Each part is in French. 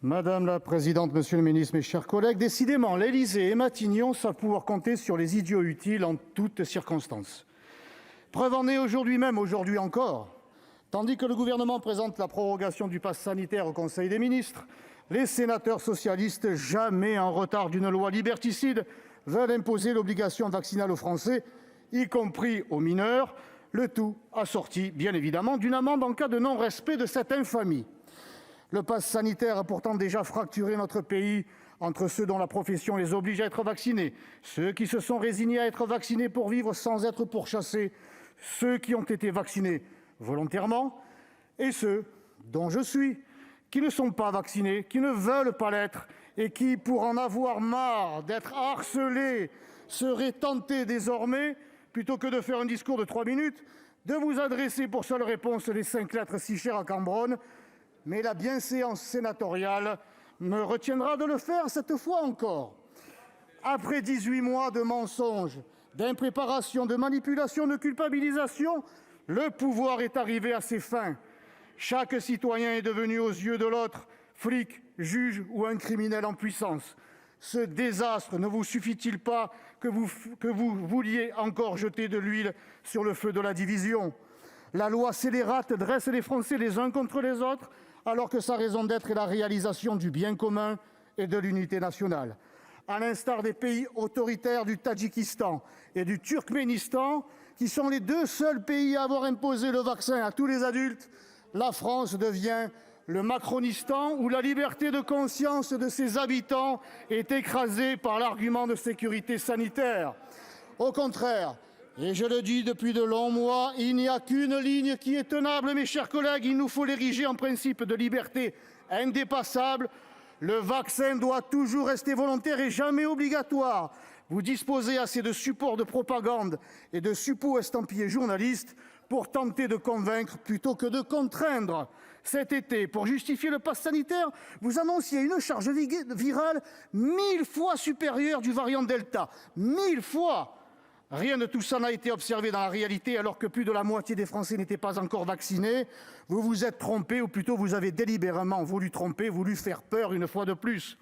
Madame la présidente, monsieur le ministre, mes chers collègues, décidément, l'Élysée et Matignon savent pouvoir compter sur les idiots utiles en toutes circonstances. Preuve en est aujourd'hui même, aujourd'hui encore, tandis que le Gouvernement présente la prorogation du passe sanitaire au Conseil des ministres, les sénateurs socialistes, jamais en retard d'une loi liberticide, veulent imposer l'obligation vaccinale aux Français, y compris aux mineurs, le tout assorti, bien évidemment, d'une amende en cas de non-respect de cette infamie. Le passe sanitaire a pourtant déjà fracturé notre pays entre ceux dont la profession les oblige à être vaccinés, ceux qui se sont résignés à être vaccinés pour vivre sans être pourchassés, ceux qui ont été vaccinés volontairement et ceux, dont je suis, qui ne sont pas vaccinés, qui ne veulent pas l'être et qui, pour en avoir marre d'être harcelés, seraient tentés désormais, plutôt que de faire un discours de 3 minutes, de vous adresser pour seule réponse les 5 lettres si chères à Cambronne. Mais la bienséance sénatoriale me retiendra de le faire cette fois encore. Après 18 mois de mensonges, d'impréparation, de manipulation, de culpabilisation, le pouvoir est arrivé à ses fins. Chaque citoyen est devenu aux yeux de l'autre flic, juge ou un criminel en puissance. Ce désastre ne vous suffit-il pas que vous vouliez encore jeter de l'huile sur le feu de la division ? La loi scélérate dresse les Français les uns contre les autres, alors que sa raison d'être est la réalisation du bien commun et de l'unité nationale. À l'instar des pays autoritaires du Tadjikistan et du Turkménistan, qui sont les 2 seuls pays à avoir imposé le vaccin à tous les adultes, la France devient le Macronistan, où la liberté de conscience de ses habitants est écrasée par l'argument de sécurité sanitaire. Au contraire, et je le dis depuis de longs mois, il n'y a qu'une ligne qui est tenable, mes chers collègues, il nous faut l'ériger en principe de liberté indépassable. Le vaccin doit toujours rester volontaire et jamais obligatoire. Vous disposez assez de supports de propagande et de suppôts estampillés journalistes pour tenter de convaincre plutôt que de contraindre. Cet été, pour justifier le pass sanitaire, vous annonciez une charge virale 1000 fois supérieure du variant Delta. 1000 fois ! Rien de tout ça n'a été observé dans la réalité, alors que plus de la moitié des Français n'étaient pas encore vaccinés. Vous vous êtes trompés, ou plutôt vous avez délibérément voulu tromper, voulu faire peur une fois de plus.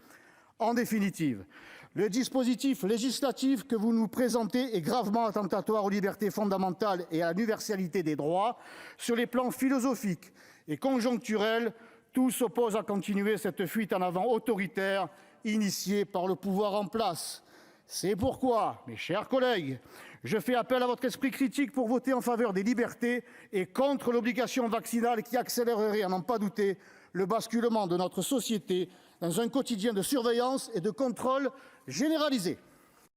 En définitive, le dispositif législatif que vous nous présentez est gravement attentatoire aux libertés fondamentales et à l'universalité des droits. Sur les plans philosophiques et conjoncturels, tout s'oppose à continuer cette fuite en avant autoritaire initiée par le pouvoir en place. C'est pourquoi, mes chers collègues, je fais appel à votre esprit critique pour voter en faveur des libertés et contre l'obligation vaccinale qui accélérerait, à n'en pas douter, le basculement de notre société dans un quotidien de surveillance et de contrôle généralisé.